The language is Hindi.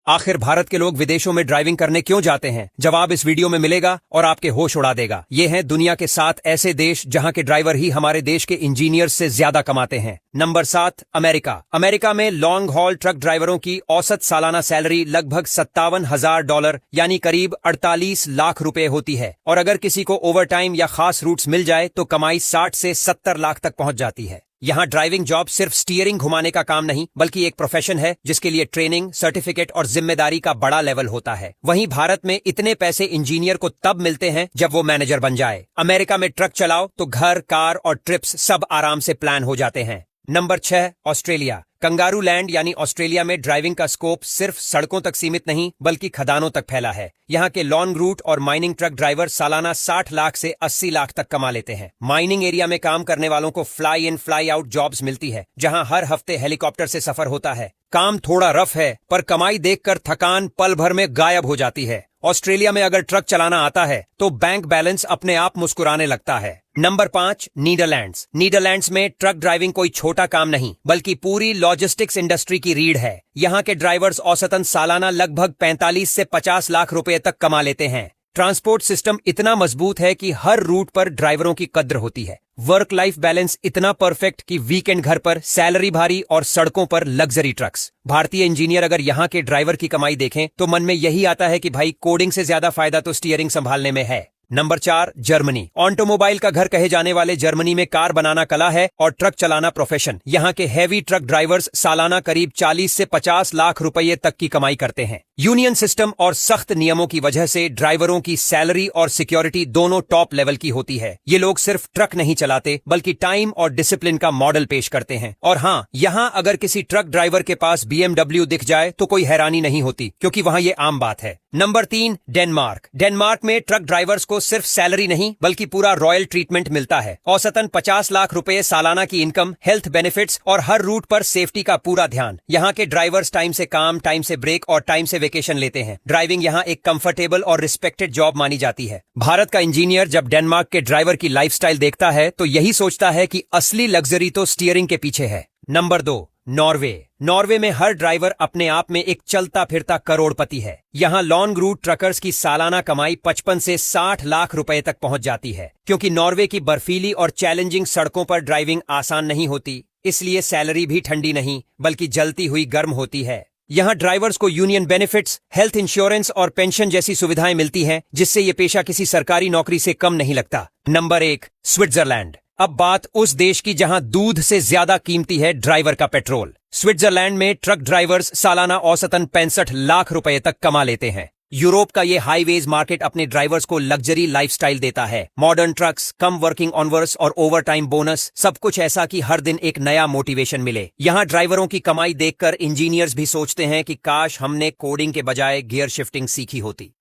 आखिर भारत के लोग विदेशों में ड्राइविंग करने क्यों जाते हैं? जवाब इस वीडियो में मिलेगा और आपके होश उड़ा देगा। ये हैं दुनिया के 7 ऐसे देश जहां के ड्राइवर ही हमारे देश के इंजीनियर से ज्यादा कमाते हैं। Number 7, America. अमेरिका में लॉन्ग हॉल ट्रक ड्राइवरों की औसत सालाना सैलरी लगभग $57,000 यानी करीब 48 लाख रुपए होती है और अगर किसी को ओवरटाइम या खास रूट्स मिल जाए तो कमाई 60 से 70 लाख तक पहुंच जाती है। यहाँ ड्राइविंग जॉब सिर्फ स्टीयरिंग घुमाने का काम नहीं बल्कि एक प्रोफेशन है जिसके लिए ट्रेनिंग, सर्टिफिकेट और जिम्मेदारी का बड़ा लेवल होता है। वहीं भारत में इतने पैसे इंजीनियर को तब मिलते हैं जब वो मैनेजर बन जाए। अमेरिका में ट्रक चलाओ तो घर, कार और ट्रिप्स सब आराम से प्लान हो जाते हैं। Number 6, Australia. कंगारू लैंड यानी ऑस्ट्रेलिया में ड्राइविंग का स्कोप सिर्फ सड़कों तक सीमित नहीं बल्कि खदानों तक फैला है। यहाँ के लॉन्ग रूट और माइनिंग ट्रक ड्राइवर सालाना 60 लाख से 80 लाख तक कमा लेते हैं। माइनिंग एरिया में काम करने वालों को fly in fly out jobs मिलती है जहाँ हर हफ्ते हेलीकॉप्टर से सफर होता है। काम थोड़ा रफ है पर कमाई देखकर थकान पल भर में गायब हो जाती है। ऑस्ट्रेलिया में अगर ट्रक चलाना आता है तो बैंक बैलेंस अपने आप मुस्कुराने लगता है। Number 5, Netherlands. नीदरलैंड्स में ट्रक ड्राइविंग कोई छोटा काम नहीं बल्कि पूरी लॉजिस्टिक्स इंडस्ट्री की रीढ़ है। यहाँ के ड्राइवर्स औसतन सालाना लगभग 45 से 50 लाख रुपए तक कमा लेते हैं। ट्रांसपोर्ट सिस्टम इतना मजबूत है कि हर रूट पर ड्राइवरों की कद्र होती है। वर्क लाइफ बैलेंस इतना परफेक्ट कि वीकेंड घर पर, सैलरी भारी और सड़कों पर लग्जरी ट्रक्स। भारतीय इंजीनियर अगर यहाँ के ड्राइवर की कमाई देखें तो मन में यही आता है कि भाई कोडिंग से ज्यादा फायदा तो स्टीयरिंग संभालने में है। Number 4, Germany. ऑटोमोबाइल का घर कहे जाने वाले जर्मनी में कार बनाना कला है और ट्रक चलाना प्रोफेशन। यहाँ के हैवी ट्रक ड्राइवर्स सालाना करीब 40 से 50 लाख रुपए तक की कमाई करते हैं। यूनियन सिस्टम और सख्त नियमों की वजह से ड्राइवरों की सैलरी और सिक्योरिटी दोनों टॉप लेवल की होती है। ये लोग सिर्फ ट्रक नहीं चलाते बल्कि टाइम और डिसिप्लिन का मॉडल पेश करते हैं। और हाँ, यहाँ अगर किसी ट्रक ड्राइवर के पास BMW दिख जाए तो कोई हैरानी नहीं होती क्योंकि वहाँ ये आम बात है। Number 3, Denmark. डेनमार्क में ट्रक ड्राइवर्स को सिर्फ सैलरी नहीं बल्कि पूरा रॉयल ट्रीटमेंट मिलता है। औसतन 50 लाख रुपए सालाना की इनकम, हेल्थ बेनिफिट्स और हर रूट पर सेफ्टी का पूरा ध्यान। यहाँ के ड्राइवर्स टाइम से काम, टाइम से ब्रेक और टाइम से वेकेशन लेते हैं। ड्राइविंग यहाँ एक कंफर्टेबल और रिस्पेक्टेड जॉब मानी जाती है। भारत का इंजीनियर जब डेनमार्क के ड्राइवर की लाइफस्टाइल देखता है तो यही सोचता है कि असली लग्जरी तो स्टीयरिंग के पीछे है। Number 2, Norway. नॉर्वे में हर ड्राइवर अपने आप में एक चलता फिरता करोड़पति है। यहाँ लॉन्ग रूट ट्रकर्स की सालाना कमाई 55 से 60 लाख रुपए तक पहुंच जाती है। क्योंकि नॉर्वे की बर्फीली और चैलेंजिंग सड़कों पर ड्राइविंग आसान नहीं होती, इसलिए सैलरी भी ठंडी नहीं बल्कि जलती हुई गर्म होती है। यहाँ ड्राइवर्स को यूनियन बेनिफिट्स, हेल्थ इंश्योरेंस और पेंशन जैसी सुविधाएं मिलती हैं जिससे ये पेशा किसी सरकारी नौकरी से कम नहीं लगता। Number 1, Switzerland. अब बात उस देश की जहां दूध से ज्यादा कीमती है ड्राइवर का पेट्रोल। स्विट्जरलैंड में ट्रक ड्राइवर्स सालाना औसतन 65 लाख रुपए तक कमा लेते हैं। यूरोप का ये हाईवेज मार्केट अपने ड्राइवर्स को लग्जरी लाइफस्टाइल देता है। मॉडर्न ट्रक्स, कम वर्किंग ऑनवर्स और ओवरटाइम बोनस, सब कुछ ऐसा कि हर दिन एक नया मोटिवेशन मिले। यहाँ ड्राइवरों की कमाई देखकर इंजीनियर्स भी सोचते हैं कि काश हमने कोडिंग के बजाय गियर शिफ्टिंग सीखी होती।